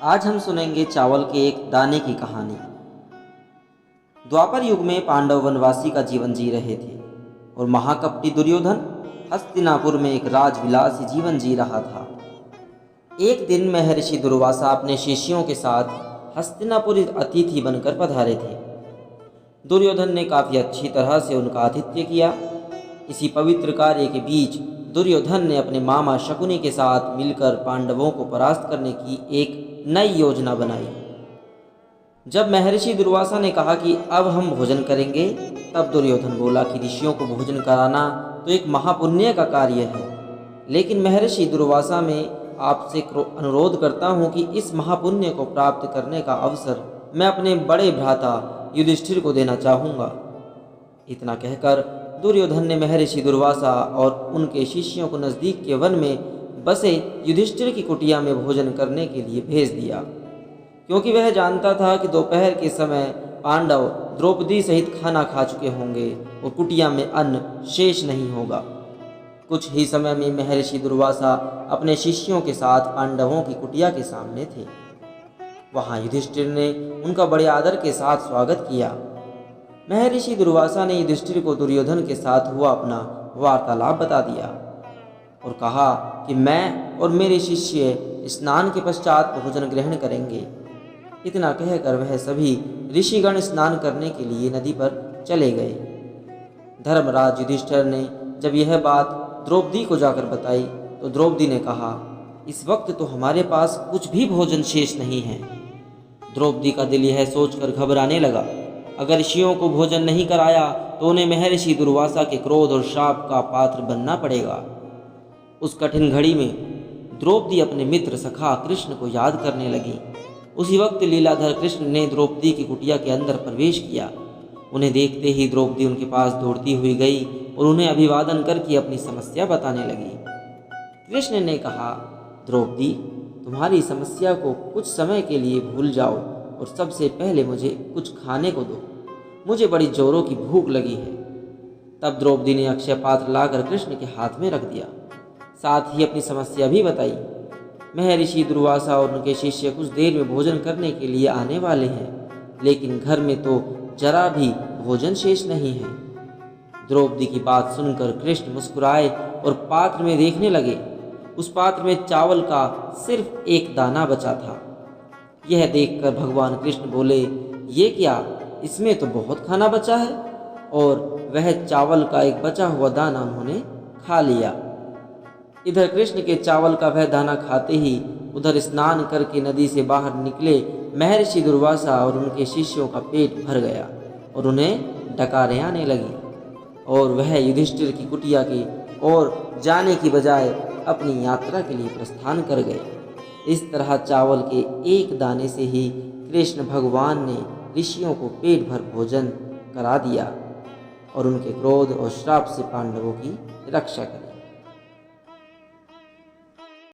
आज हम सुनेंगे चावल के एक दाने की कहानी। द्वापर युग में पांडव वनवासी का जीवन जी रहे थे और महाकपटी दुर्योधन हस्तिनापुर में एक राजविलासी जीवन जी रहा था। एक दिन महर्षि दुर्वासा अपने शिष्यों के साथ हस्तिनापुर अतिथि बनकर पधारे थे। दुर्योधन ने काफ़ी अच्छी तरह से उनका आतिथ्य किया। इसी पवित्र कार्य के बीच दुर्योधन ने अपने मामा शकुनी के साथ मिलकर पांडवों को परास्त करने की एक नई योजना बनाई। जब महर्षि दुर्वासा ने कहा कि अब हम भोजन करेंगे, तब दुर्योधन बोला कि ऋषियों को भोजन कराना तो एक महापुण्य का कार्य है, लेकिन महर्षि दुर्वासा मैं आपसे अनुरोध करता हूँ कि इस महापुण्य को प्राप्त करने का अवसर मैं अपने बड़े भ्राता युधिष्ठिर को देना चाहूँगा। इतना कहकर दुर्योधन ने महर्षि दुर्वासा और उनके शिष्यों को नज़दीक के वन में बसे युधिष्ठिर की कुटिया में भोजन करने के लिए भेज दिया, क्योंकि वह जानता था कि दोपहर के समय पांडव द्रौपदी सहित खाना खा चुके होंगे और कुटिया में अन्न शेष नहीं होगा। कुछ ही समय में महर्षि दुर्वासा अपने शिष्यों के साथ पांडवों की कुटिया के सामने थे। वहां युधिष्ठिर ने उनका बड़े आदर के साथ स्वागत किया। महर्षि दुर्वासा ने युधिष्ठिर को दुर्योधन के साथ हुआ अपना वार्तालाप बता दिया और कहा कि मैं और मेरे शिष्य स्नान के पश्चात भोजन ग्रहण करेंगे। इतना कहकर वह सभी ऋषिगण स्नान करने के लिए नदी पर चले गए। धर्मराज युधिष्ठिर ने जब यह बात द्रौपदी को जाकर बताई तो द्रौपदी ने कहा, इस वक्त तो हमारे पास कुछ भी भोजन शेष नहीं है। द्रौपदी का दिल यह सोचकर घबराने लगा, अगर ऋषियों को भोजन नहीं कराया तो उन्हें महर्षि दुर्वासा के क्रोध और शाप का पात्र बनना पड़ेगा। उस कठिन घड़ी में द्रौपदी अपने मित्र सखा कृष्ण को याद करने लगी। उसी वक्त लीलाधर कृष्ण ने द्रौपदी की कुटिया के अंदर प्रवेश किया। उन्हें देखते ही द्रौपदी उनके पास दौड़ती हुई गई और उन्हें अभिवादन करके अपनी समस्या बताने लगी। कृष्ण ने कहा, द्रौपदी, तुम्हारी समस्या को कुछ समय के लिए भूल जाओ और सबसे पहले मुझे कुछ खाने को दो, मुझे बड़ी जोरों की भूख लगी है। तब द्रौपदी ने अक्षय पात्र लाकर कृष्ण के हाथ में रख दिया, साथ ही अपनी समस्या भी बताई। महर्षि दुर्वासा और उनके शिष्य कुछ देर में भोजन करने के लिए आने वाले हैं, लेकिन घर में तो जरा भी भोजन शेष नहीं है। द्रौपदी की बात सुनकर कृष्ण मुस्कुराए और पात्र में देखने लगे। उस पात्र में चावल का सिर्फ एक दाना बचा था। यह देखकर भगवान कृष्ण बोले, ये क्या, इसमें तो बहुत खाना बचा है। और वह चावल का एक बचा हुआ दाना उन्होंने खा लिया। इधर कृष्ण के चावल का वह दाना खाते ही उधर स्नान करके नदी से बाहर निकले महर्षि दुर्वासा और उनके शिष्यों का पेट भर गया और उन्हें डकारें आने लगी और वह युधिष्ठिर की कुटिया की ओर जाने की बजाय अपनी यात्रा के लिए प्रस्थान कर गए। इस तरह चावल के एक दाने से ही कृष्ण भगवान ने ऋषियों को पेट भर भोजन करा दिया और उनके क्रोध और श्राप से पांडवों की रक्षा करी।